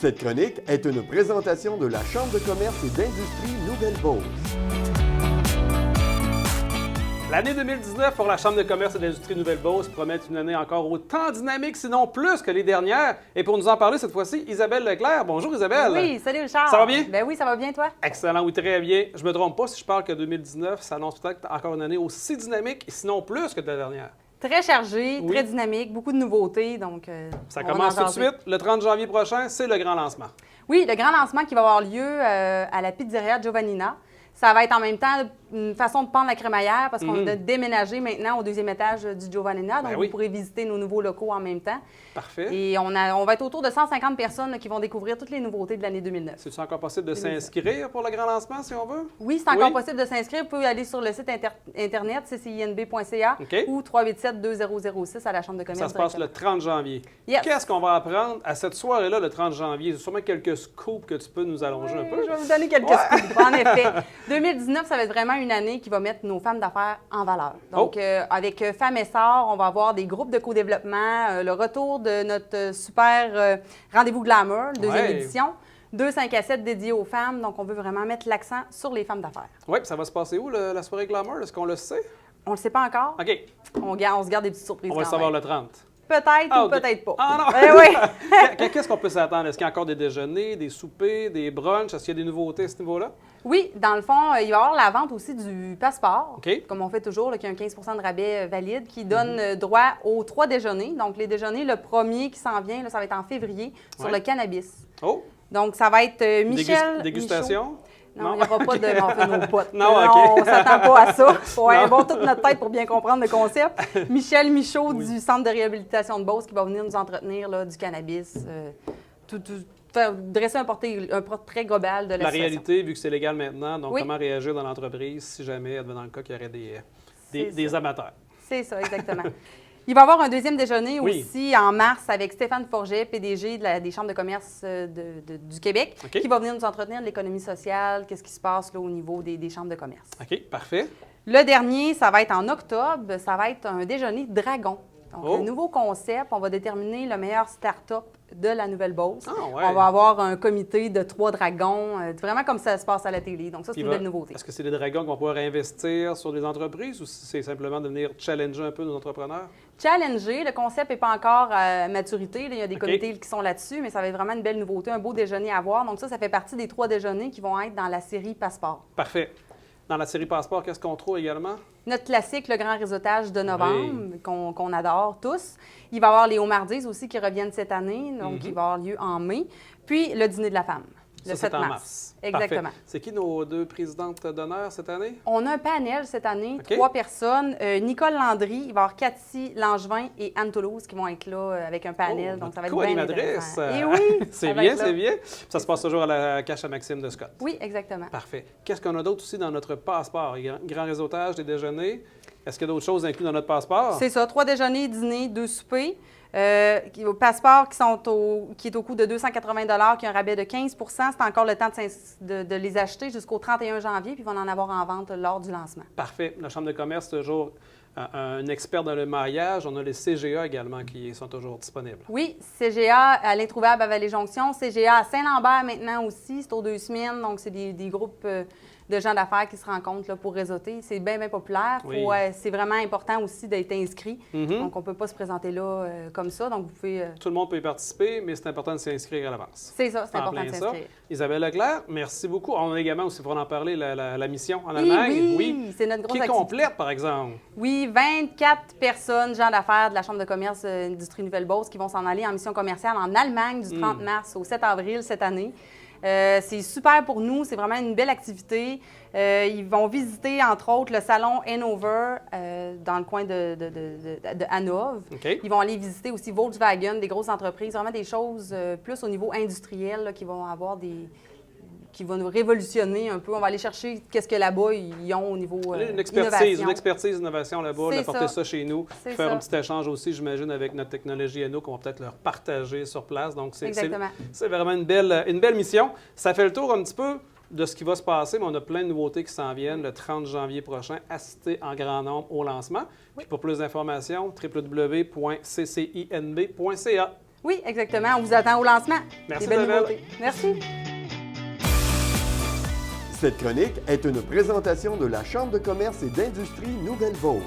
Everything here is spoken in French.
Cette chronique est une présentation de la Chambre de commerce et d'industrie Nouvelle-Beauce. L'année 2019 pour la Chambre de commerce et d'industrie Nouvelle-Beauce promet une année encore autant dynamique, sinon plus que les dernières. Et pour nous en parler cette fois-ci, Isabelle Leclerc. Bonjour Isabelle. Oui, salut Richard. Ça va bien? Ben oui, ça va bien toi? Excellent, oui, très bien. Je me trompe pas si je parle que 2019 s'annonce peut-être encore une année aussi dynamique, sinon plus que la dernière. Très chargé, Oui. très dynamique, beaucoup de nouveautés, donc Ça on va commence en tout de jaser. suite. Le 30 janvier prochain, c'est le grand lancement. Oui, le grand lancement qui va avoir lieu à la pizzeria Giovannina. Ça va être en même temps une façon de pendre la crémaillère parce qu'on a déménagé maintenant au deuxième étage du Giovannina. Donc, Ben oui. vous pourrez visiter nos nouveaux locaux en même temps. Parfait. Et on va être autour de 150 personnes là, qui vont découvrir toutes les nouveautés de l'année 2009. C'est-tu encore possible de s'inscrire pour le grand lancement, si on veut? Oui, c'est encore Oui. possible de s'inscrire. Vous pouvez aller sur le site internet ccinb.ca OK. ou 387-2006 à la Chambre de commerce. Ça se passe le 30 janvier. Yes. Qu'est-ce qu'on va apprendre à cette soirée-là, le 30 janvier? Sûrement quelques scoops que tu peux nous allonger un peu. Je vais vous donner quelques scoops. En effet, 2019, ça va être vraiment une année qui va mettre nos femmes d'affaires en valeur. Donc, avec Femmes Essor, on va avoir des groupes de co-développement, le retour de notre super Rendez-vous Glamour, deuxième édition, 2 5 à 7 dédiés aux femmes. Donc, on veut vraiment mettre l'accent sur les femmes d'affaires. Oui, puis ça va se passer où, la soirée Glamour? Est-ce qu'on le sait? On ne le sait pas encore. OK, On se garde des petites surprises. on va le quand savoir même. le 30. Peut-être Ah, ou OK. peut-être pas. Ah non! Eh oui! Qu'est-ce qu'on peut s'attendre? Est-ce qu'il y a encore des déjeuners, des soupers, des brunchs? Est-ce qu'il y a des nouveautés à ce niveau-là? Oui, dans le fond, il va y avoir la vente aussi du passeport, OK. comme on fait toujours, là, qui a un 15 de rabais valide, qui donne droit aux 3 déjeuners. Donc, les déjeuners, le premier qui s'en vient, là, ça va être en février, sur Ouais. le cannabis. Oh! Donc, ça va être Michel Dégustation? Michaud. Non, il n'y aura pas de on fait nos potes. Non, OK. On ne s'attend pas à ça. Il faut Non. avoir toute notre tête pour bien comprendre le concept. Michel Michaud du Centre de réhabilitation de Beauce qui va venir nous entretenir là, du cannabis, dresser un portrait global de la La situation. réalité, vu que c'est légal maintenant, donc Oui. comment réagir dans l'entreprise si jamais, dans le cas qu'il y aurait C'est des amateurs? C'est ça, exactement. Il va y avoir un deuxième déjeuner Oui. aussi en mars avec Stéphane Forget, PDG des chambres de commerce du Québec, OK. qui va venir nous entretenir de l'économie sociale, qu'est-ce qui se passe là, au niveau des chambres de commerce. OK, parfait. Le dernier, ça va être en octobre, ça va être un déjeuner dragon. Donc, Oh. un nouveau concept, on va déterminer le meilleur start-up de la Nouvelle-Beauce. Ah, ouais. On va avoir un comité de 3 dragons, vraiment comme ça se passe à la télé. Donc, ça, c'est Puis une belle nouveauté. Est-ce que c'est des dragons qui vont pouvoir investir sur des entreprises ou c'est simplement de venir challenger un peu nos entrepreneurs? Challenger, le concept n'est pas encore à maturité. Là, il y a des OK. comités qui sont là-dessus, mais ça va être vraiment une belle nouveauté, un beau déjeuner à voir. Donc, ça fait partie des 3 déjeuners qui vont être dans la série Passeport. Parfait. Dans la série Passeport, qu'est-ce qu'on trouve également? Notre classique, le grand réseautage de novembre, qu'on adore tous. Il va y avoir les Homardies aussi qui reviennent cette année, donc il va avoir lieu en mai. Puis le dîner de la femme, le Ça, 7 c'est en mars. Exactement. Parfait. C'est qui nos 2 présidentes d'honneur cette année? On a un panel cette année, OK. 3 personnes. Nicole Landry, il va y avoir Cathy Langevin et Anne Toulouse qui vont être là avec un panel. Oh, donc, ça va être notre bien co-animatrice. intéressant. Et oui! C'est ça va bien, être là. c'est bien. Ça se passe toujours à la cache à Maxime de Scott. Oui, exactement. Parfait. Qu'est-ce qu'on a d'autre aussi dans notre passeport? Grand réseautage, des déjeuners. Est-ce qu'il y a d'autres choses incluses dans notre passeport? C'est ça, 3 déjeuners, dîners, 2 soupers. Au passeport qui est au coût de 280 qui a un rabais de 15 c'est encore le temps de les acheter jusqu'au 31 janvier, puis ils vont en avoir en vente lors du lancement. Parfait. La Chambre de commerce, toujours un expert dans le maillage. On a les CGA également qui sont toujours disponibles. Oui, CGA à l'Introuvable à Vallée-Jonction, CGA à Saint-Lambert maintenant aussi, c'est aux 2 semaines, donc c'est des groupes de gens d'affaires qui se rencontrent là, pour réseauter. C'est bien, bien populaire. Oui. C'est vraiment important aussi d'être inscrit. Donc, on ne peut pas se présenter là comme ça. Donc, vous pouvez... Tout le monde peut y participer, mais c'est important de s'inscrire à l'avance. C'est ça, c'est En important de plein ça. s'inscrire. Isabelle Leclerc, merci beaucoup. On a également aussi, pour en parler, la mission en Oui, Allemagne. oui, c'est notre grosse Qui est activité. complète, par exemple. Oui, 24 personnes, gens d'affaires de la Chambre de commerce Industrie Nouvelle-Beauce qui vont s'en aller en mission commerciale en Allemagne du 30 mars au 7 avril cette année. C'est super pour nous, c'est vraiment une belle activité. Ils vont visiter, entre autres, le salon Hanover dans le coin de Hanovre. OK. Ils vont aller visiter aussi Volkswagen, des grosses entreprises, vraiment des choses plus au niveau industriel là, qui vont avoir qui va nous révolutionner un peu. On va aller chercher qu'est-ce que là-bas, ils ont au niveau Une innovation. expertise, innovation là-bas, C'est d'apporter ça. ça chez nous, C'est faire ça. un petit échange aussi, j'imagine, avec notre technologie Eno qu'on va peut-être leur partager sur place. Donc, Exactement. c'est vraiment une belle mission. Ça fait le tour un petit peu de ce qui va se passer, mais on a plein de nouveautés qui s'en viennent le 30 janvier prochain. Assistez en grand nombre au lancement. Puis pour plus d'informations, www.ccinb.ca. Oui, exactement. On vous attend au lancement. Merci, Des belles Isabelle. nouveautés. Merci. Cette chronique est une présentation de la Chambre de commerce et d'industrie Nouvelle-Beauce.